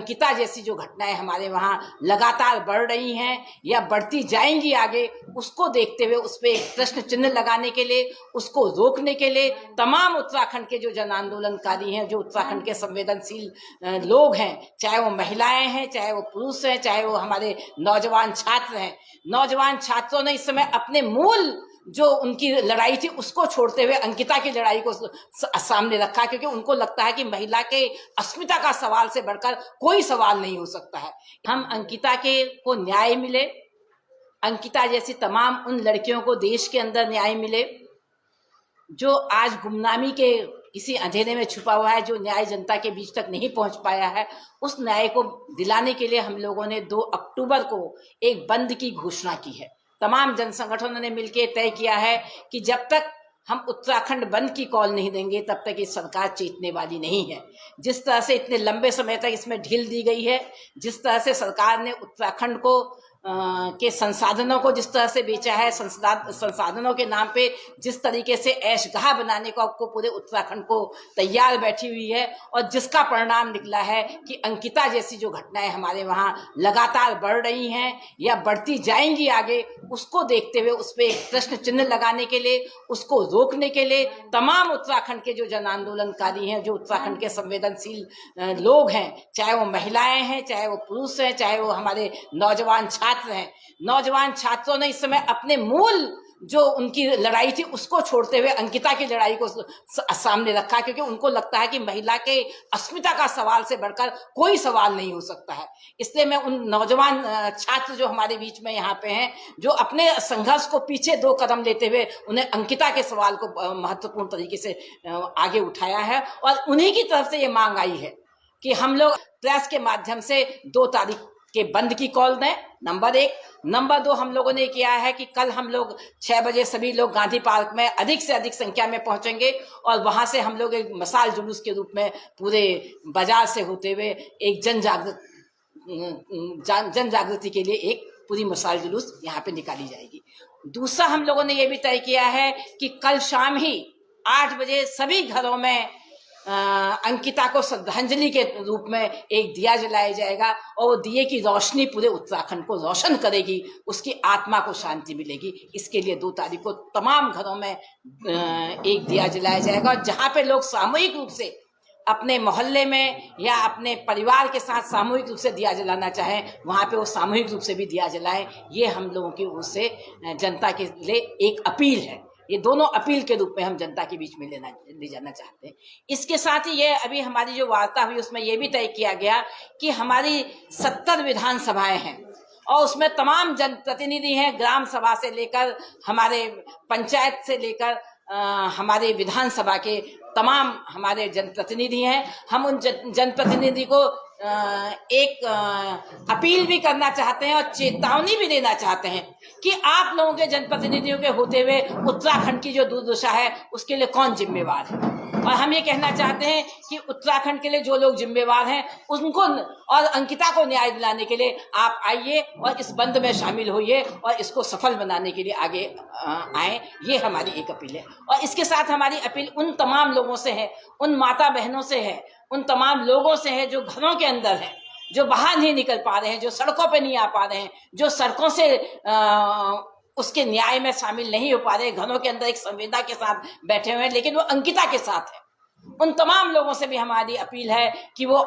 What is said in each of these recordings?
अंकिता जैसी जो घटनाएं हमारे वहाँ लगातार बढ़ रही हैं या बढ़ती जाएंगी आगे, उसको देखते हुए उस पर एक प्रश्न चिन्ह लगाने के लिए, उसको रोकने के लिए तमाम उत्तराखंड के जो जन आंदोलनकारी हैं, जो उत्तराखंड के संवेदनशील लोग हैं, चाहे वो महिलाएं हैं, चाहे वो पुरुष हैं, चाहे वो हमारे नौजवान छात्र हैं, नौजवान छात्रों ने इस समय अपने मूल जो उनकी लड़ाई थी उसको छोड़ते हुए अंकिता की लड़ाई को सामने रखा, क्योंकि उनको लगता है कि महिला के अस्मिता का सवाल से बढ़कर कोई सवाल नहीं हो सकता है। हम अंकिता के को न्याय मिले, अंकिता जैसी तमाम उन लड़कियों को देश के अंदर न्याय मिले जो आज गुमनामी के किसी अंधेरे में छुपा हुआ है, जो न्याय जनता के बीच तक नहीं पहुंच पाया है। उस न्याय को दिलाने के लिए हम लोगों ने 2 अक्टूबर को एक बंद की घोषणा की है। तमाम जन संगठनों ने मिलकर तय किया है कि जब तक हम उत्तराखंड बंद की कॉल नहीं देंगे तब तक ये सरकार चेतने वाली नहीं है। जिस तरह से इतने लंबे समय तक इसमें ढील दी गई है, जिस तरह से सरकार ने उत्तराखंड को के संसाधनों को जिस तरह से बेचा है, संसाधनों के नाम पे जिस तरीके से ऐशगाह बनाने को आपको पूरे उत्तराखंड को तैयार बैठी हुई है, और जिसका परिणाम निकला है कि अंकिता जैसी जो घटनाएं हमारे वहाँ लगातार बढ़ रही हैं या बढ़ती जाएंगी आगे, उसको देखते हुए उस पर एक प्रश्न चिन्ह लगाने के लिए, उसको रोकने के लिए तमाम उत्तराखंड के जो जन आंदोलनकारी हैं, जो उत्तराखंड के संवेदनशील लोग हैं, चाहे वो महिलाएं हैं, चाहे वो पुरुष हैं, चाहे वो हमारे नौजवान छात्र हैं, नौजवान छात्रों ने इस समय अपने मूल जो उनकी लड़ाई थी उसको छोड़ते हुए अंकिता की लड़ाई को सामने रखा, क्योंकि उनको लगता है कि महिला के अस्मिता का सवाल से बढ़कर कोई सवाल नहीं हो सकता है। इसलिए मैं उन नौजवान छात्र जो हमारे बीच में यहाँ पे हैं, जो अपने संघर्ष को पीछे 2 कदम लेते हुए उन्हें अंकिता के सवाल को महत्वपूर्ण तरीके से आगे उठाया है, और उन्हीं की तरफ से ये मांग आई है कि हम लोग प्रेस के माध्यम से 2 तारीख के बंद की कॉल दें, नंबर 1। नंबर 2, हम लोगों ने किया है कि कल हम लोग 6 बजे सभी लोग गांधी पार्क में अधिक से अधिक संख्या में पहुंचेंगे, और वहां से हम लोग एक मसाल जुलूस के रूप में पूरे बाजार से होते हुए एक जन जागृति के लिए एक पूरी मसाल जुलूस यहाँ पे निकाली जाएगी। दूसरा, हम लोगों ने ये भी तय किया है कि कल शाम ही 8 बजे सभी घरों में अंकिता को श्रद्धांजलि के रूप में एक दिया जलाया जाएगा, और वो दिए की रोशनी पूरे उत्तराखंड को रोशन करेगी, उसकी आत्मा को शांति मिलेगी। इसके लिए 2 तारीख को तमाम घरों में एक दिया जलाया जाएगा, और जहाँ पे लोग सामूहिक रूप से अपने मोहल्ले में या अपने परिवार के साथ सामूहिक रूप से दिया जलाना चाहें, वहाँ पे वो सामूहिक रूप से भी दिया जलाएं। ये हम लोगों की ओर से जनता के लिए एक अपील है। ये दोनों अपील के रूप में हम जनता के बीच में ले जाना चाहते हैं। इसके साथ ही ये अभी हमारी जो वार्ता हुई उसमें ये भी तय किया गया कि हमारी 70 विधानसभाएं हैं, और उसमें तमाम जनप्रतिनिधि हैं, ग्राम सभा से लेकर हमारे पंचायत से लेकर हमारे विधानसभा के तमाम हमारे जनप्रतिनिधि हैं। हम उन जनप्रतिनिधि को एक अपील भी करना चाहते हैं और चेतावनी भी देना चाहते हैं कि आप लोगों के जनप्रतिनिधियों के होते हुए उत्तराखंड की जो दुर्दशा है उसके लिए कौन जिम्मेवार है। और हम ये कहना चाहते हैं कि उत्तराखंड के लिए जो लोग जिम्मेवार हैं उनको और अंकिता को न्याय दिलाने के लिए आप आइए और इस बंद में शामिल होइए और इसको सफल बनाने के लिए आगे आए। ये हमारी एक अपील है। और इसके साथ हमारी अपील उन तमाम लोगों से है, उन माता बहनों से है, उन तमाम लोगों से है जो घरों के अंदर हैं, जो बाहर नहीं निकल पा रहे हैं, जो सड़कों पे नहीं आ पा रहे हैं, जो सड़कों से उसके न्याय में शामिल नहीं हो पा रहे, घरों के अंदर एक संवेदना के साथ बैठे हुए हैं लेकिन वो अंकिता के साथ है। उन तमाम लोगों से भी हमारी अपील है कि वो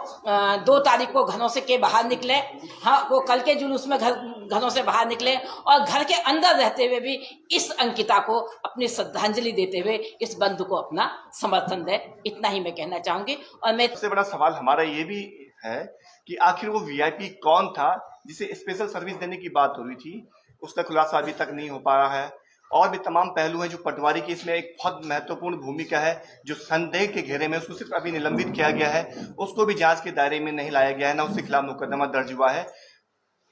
2 तारीख को घरों से के बाहर निकले। हाँ, वो कल के जुलूस में घरों से बाहर निकले और घर के अंदर रहते हुए भी इस अंकिता को अपनी श्रद्धांजलि देते हुए इस बंद को अपना समर्थन दे। इतना ही मैं कहना चाहूंगी। और मैं सबसे बड़ा सवाल हमारा ये भी है कि आखिर वो वीआईपी कौन था जिसे स्पेशल सर्विस देने की बात हो रही थी, उसका खुलासा अभी तक नहीं हो पा रहा है। और भी तमाम पहलू हैं जो पटवारी की इसमें एक बहुत महत्वपूर्ण भूमिका है, जो संदेह के घेरे में उसको सिर्फ अभी निलंबित किया गया है, उसको भी जांच के दायरे में नहीं लाया गया है, ना उसके खिलाफ मुकदमा दर्ज हुआ है।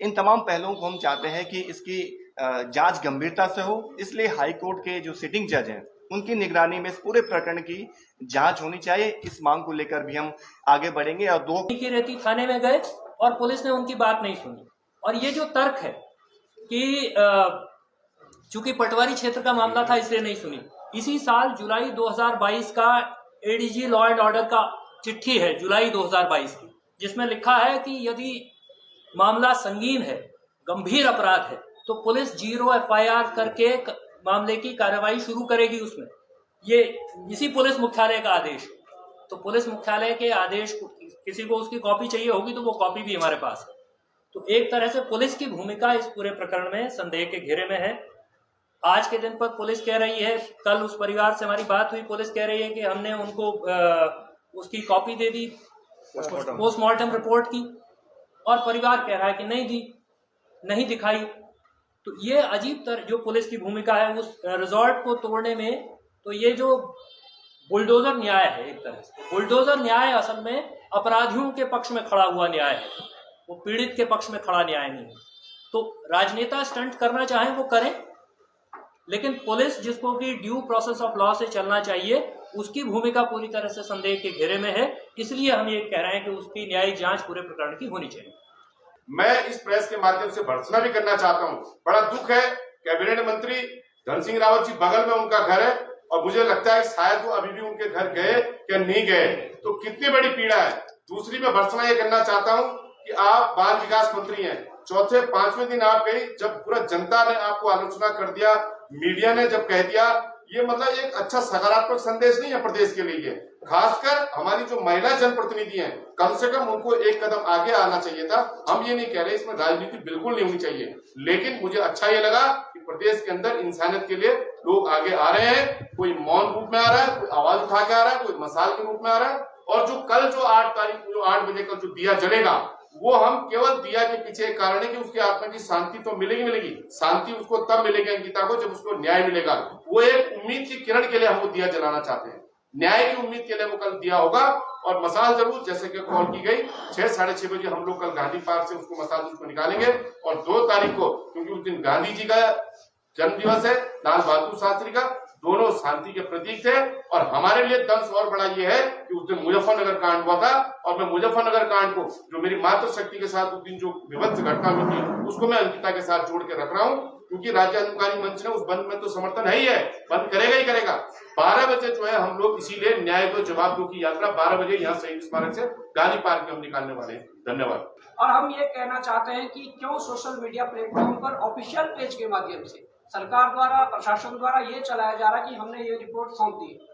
इन तमाम पहलुओं को हम चाहते हैं कि इसकी जांच गंभीरता से हो, इसलिए हाईकोर्ट के जो सिटिंग जज हैं उनकी निगरानी में इस पूरे प्रकरण की जांच होनी चाहिए। इस मांग को लेकर भी हम आगे बढ़ेंगे। और 2 की रेती थाने में गए और पुलिस ने उनकी बात नहीं सुनी। और ये जो तर्क है कि चूंकि पटवारी क्षेत्र का मामला था इसलिए नहीं सुनी, इसी साल जुलाई 2022 का एडीजी लॉ एंड ऑर्डर का चिट्ठी है, जुलाई 2022 की, जिसमें लिखा है कि यदि मामला संगीन है, गंभीर अपराध है, तो पुलिस 0 FIR करके मामले की कार्रवाई शुरू करेगी उसमें। ये इसी पुलिस मुख्यालय का आदेश है। तो पुलिस मुख्यालय के आदेश को किसी को उसकी कॉपी चाहिए होगी तो वो कॉपी भी हमारे पास है। तो एक तरह से पुलिस की भूमिका इस पूरे प्रकरण में संदेह के घेरे में है। आज के दिन पर पुलिस कह रही है, कल उस परिवार से हमारी बात हुई, पुलिस कह रही है कि हमने उनको उसकी कॉपी दे दी पोस्टमार्टम रिपोर्ट की, और परिवार कह रहा है कि नहीं दी, नहीं दिखाई। तो ये अजीब तरह जो पुलिस की भूमिका है उस रिजॉर्ट को तोड़ने में, तो ये जो बुलडोजर न्याय है, एक तरह से बुलडोजर न्याय असल में अपराधियों के पक्ष में खड़ा हुआ न्याय है, वो पीड़ित के पक्ष में खड़ा न्याय नहीं है। तो राजनेता स्टंट करना चाहें वो करें, लेकिन पुलिस जिसको कि ड्यू प्रोसेस ऑफ लॉ से चलना चाहिए, उसकी भूमिका पूरी तरह से संदेह के घेरे में है। इसलिए हम ये कह रहे हैं कि उसकी न्यायिक जांच पूरे प्रकरण की होनी चाहिए। मैं इस प्रेस के माध्यम से भर्त्सना भी करना चाहता हूं। बड़ा दुख है, कैबिनेट मंत्री धन सिंह रावत जी बगल में उनका घर है, और मुझे लगता है शायद वो अभी भी उनके घर गए या नहीं गए, तो कितनी बड़ी पीड़ा है। दूसरी मैं भर्त्सना ये करना चाहता हूं कि आप बाल विकास मंत्री हैं, चौथे 5वें दिन आप गई जब पूरा जनता ने आपको आलोचना कर दिया, मीडिया ने जब कह दिया, ये मतलब एक अच्छा सकारात्मक संदेश नहीं है प्रदेश के लिए। खासकर हमारी जो महिला जनप्रतिनिधि हैं, कम से कम उनको एक कदम आगे आना चाहिए था। हम ये नहीं कह रहे इसमें राजनीति बिल्कुल नहीं होनी चाहिए, लेकिन मुझे अच्छा ये लगा कि प्रदेश के अंदर इंसानियत के लिए लोग आगे आ रहे हैं। कोई मौन रूप में आ रहा है, कोई आवाज उठा के आ रहा है, कोई मसाल के रूप में आ रहा है। और जो कल जो 8 तारीख को जो 8 बजे का जो दिया जलेगा, वो हम केवल दिया के पीछे एक कारण है कि उसकी आत्मा की शांति तो मिलेगी। शांति उसको तब मिलेगी अंकिता को जब उसको न्याय मिलेगा। वो एक उम्मीद की किरण के लिए हम वो दिया जलाना चाहते हैं, न्याय की उम्मीद के लिए वो कल दिया होगा। और मसाल जरूर जैसे कि कॉल की गई 6 साढ़े 6 बजे हम लोग कल गांधी पार्क से उसको मसाल उसको निकालेंगे। और 2 तारीख को, क्योंकि उस दिन गांधी जी का जन्म दिवस है, लाल बहादुर शास्त्री का, दोनों शांति के प्रतीक थे। और हमारे लिए दंश और बड़ा ये है कि उस दिन मुजफ्फरनगर कांड हुआ था, और मैं मुजफ्फरनगर कांड को जो मेरी मातृशक्ति के साथ उस दिन जो विभत्स घटना हुई थी उसको मैं अंकिता के साथ जोड़ के रख रहा हूँ, क्योंकि राज्य अनुकारी मंच ने उस बंद में तो समर्थन है ही है, बंद करेगा ही करेगा। 12 बजे जो है हम लोग इसीलिए न्याय को जवाब दो की यात्रा 12 बजे यहाँ शहीद स्मारक से गांधी पार्क में हम निकालने वाले हैं। धन्यवाद। और हम ये कहना चाहते हैं कि क्यों सोशल मीडिया प्लेटफॉर्म पर ऑफिशियल पेज के माध्यम से सरकार द्वारा, प्रशासन द्वारा ये चलाया जा रहा है कि हमने ये रिपोर्ट सौंप दी है।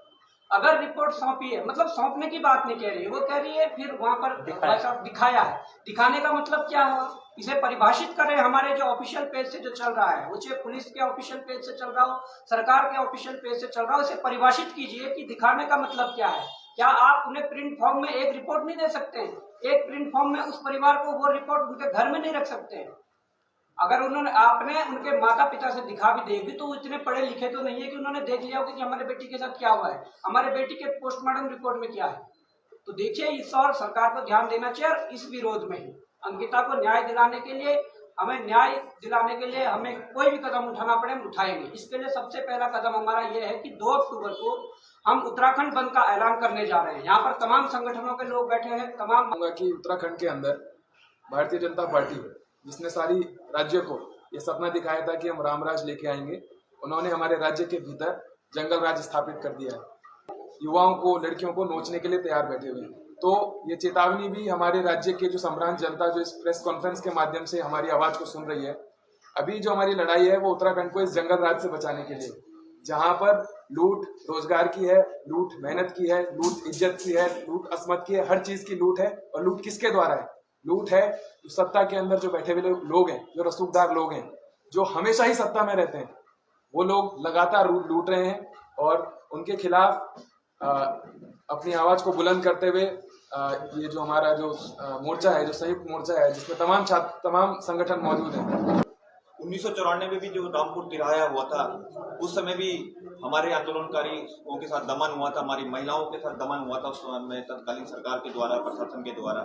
अगर रिपोर्ट सौंपी है, मतलब सौंपने की बात नहीं कह रही है, वो कह रही है फिर वहां पर दिखाया है। दिखाने का मतलब क्या हुआ, इसे परिभाषित करें। हमारे जो ऑफिशियल पेज से जो चल रहा है, वो चाहे पुलिस के ऑफिशियल पेज से चल रहा हो, सरकार के ऑफिशियल पेज से चल रहा हो, इसे परिभाषित कीजिए कि दिखाने का मतलब क्या है। क्या आप उन्हें प्रिंट फॉर्म में एक रिपोर्ट नहीं दे सकते हैं? एक प्रिंट फॉर्म में उस परिवार को वो रिपोर्ट उनके घर में नहीं रख सकते हैं? अगर उन्होंने आपने उनके माता पिता से दिखा भी देगी तो इतने पढ़े लिखे तो नहीं है कि उन्होंने देख लिया होगा कि हमारे बेटी के साथ क्या हुआ है, हमारे बेटी के पोस्टमार्टम रिपोर्ट में क्या है। तो देखिए, इस और सरकार को ध्यान देना चाहिए। और इस विरोध में ही अंकिता को न्याय दिलाने के लिए, हमें न्याय दिलाने के लिए हमें कोई भी कदम उठाना पड़े, हम उठाएंगे। इसके लिए सबसे पहला कदम हमारा ये है कि 2 अक्टूबर को हम उत्तराखंड बंद का ऐलान करने जा रहे हैं। यहाँ पर तमाम संगठनों के लोग बैठे हैं। तमाम कि उत्तराखंड के अंदर भारतीय जनता पार्टी, जिसने सारी राज्य को ये सपना दिखाया था कि हम रामराज लेके आएंगे, उन्होंने हमारे राज्य के भीतर जंगल राज स्थापित कर दिया है। युवाओं को, लड़कियों को नोचने के लिए तैयार बैठे हुए हैं। तो ये चेतावनी भी हमारे राज्य के जो सम्रांत जनता जो इस प्रेस कॉन्फ्रेंस के माध्यम से हमारी आवाज को सुन रही है, अभी जो हमारी लड़ाई है वो उत्तराखंड को इस जंगल राज से बचाने के लिए, जहाँ पर लूट रोजगार की है, लूट मेहनत की है, लूट इज्जत की है, लूट अस्मत की है, हर चीज की लूट है। और लूट किसके द्वारा है? लूट है जो सत्ता के अंदर जो बैठे हुए लोग हैं, जो रसूखदार लोग हैं, जो हमेशा ही सत्ता में रहते हैं, वो लोग लगातार लूट रहे हैं। और उनके खिलाफ अपनी आवाज को बुलंद करते हुए ये जो हमारा जो मोर्चा है, जो संयुक्त मोर्चा है, जिसमें तमाम संगठन मौजूद हैं। 1994 में भी जो रामपुर तिराया हुआ था, उस समय भी हमारे आंदोलनकारियों के साथ दमन हुआ था, हमारी महिलाओं के साथ दमन हुआ था उस समय तत्कालीन सरकार के द्वारा, प्रशासन के द्वारा।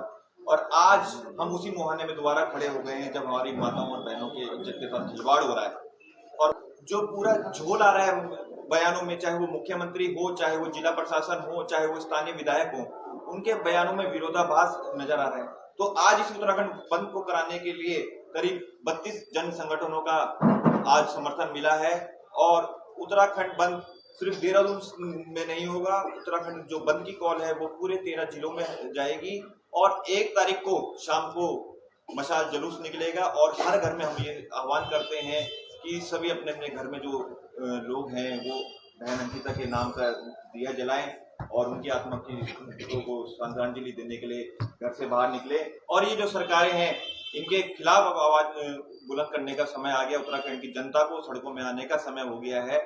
और आज हम उसी मुहाने में दोबारा खड़े हो गए हैं, जब हमारी माताओं और बहनों के इज्जत के साथ खिलवाड़ हो रहा है। और जो पूरा झोल आ रहा है बयानों में, चाहे वो मुख्यमंत्री हो, चाहे वो जिला प्रशासन हो, चाहे वो स्थानीय विधायक हो, उनके बयानों में विरोधाभास नजर आ रहे हैं। तो आज इस उत्तराखंड बंद को कराने के लिए करीब 32 जन संगठनों का आज समर्थन मिला है। और उत्तराखंड बंद सिर्फ देहरादून में नहीं होगा, उत्तराखंड जो बंद की कॉल है वो पूरे 13 जिलों में जाएगी। और 1 तारीख को शाम को मशाल जुलूस निकलेगा और हर घर में हम ये आह्वान करते हैं कि सभी अपने अपने घर में जो लोग हैं वो बहन अंकिता के नाम का दिया जलाएं और उनकी आत्मा की को श्रद्धांजलि देने के लिए घर से बाहर निकले। और ये जो सरकारें हैं इनके खिलाफ अब आवाज बुलंद करने का समय आ गया। उत्तराखंड की जनता को सड़कों में आने का समय हो गया है।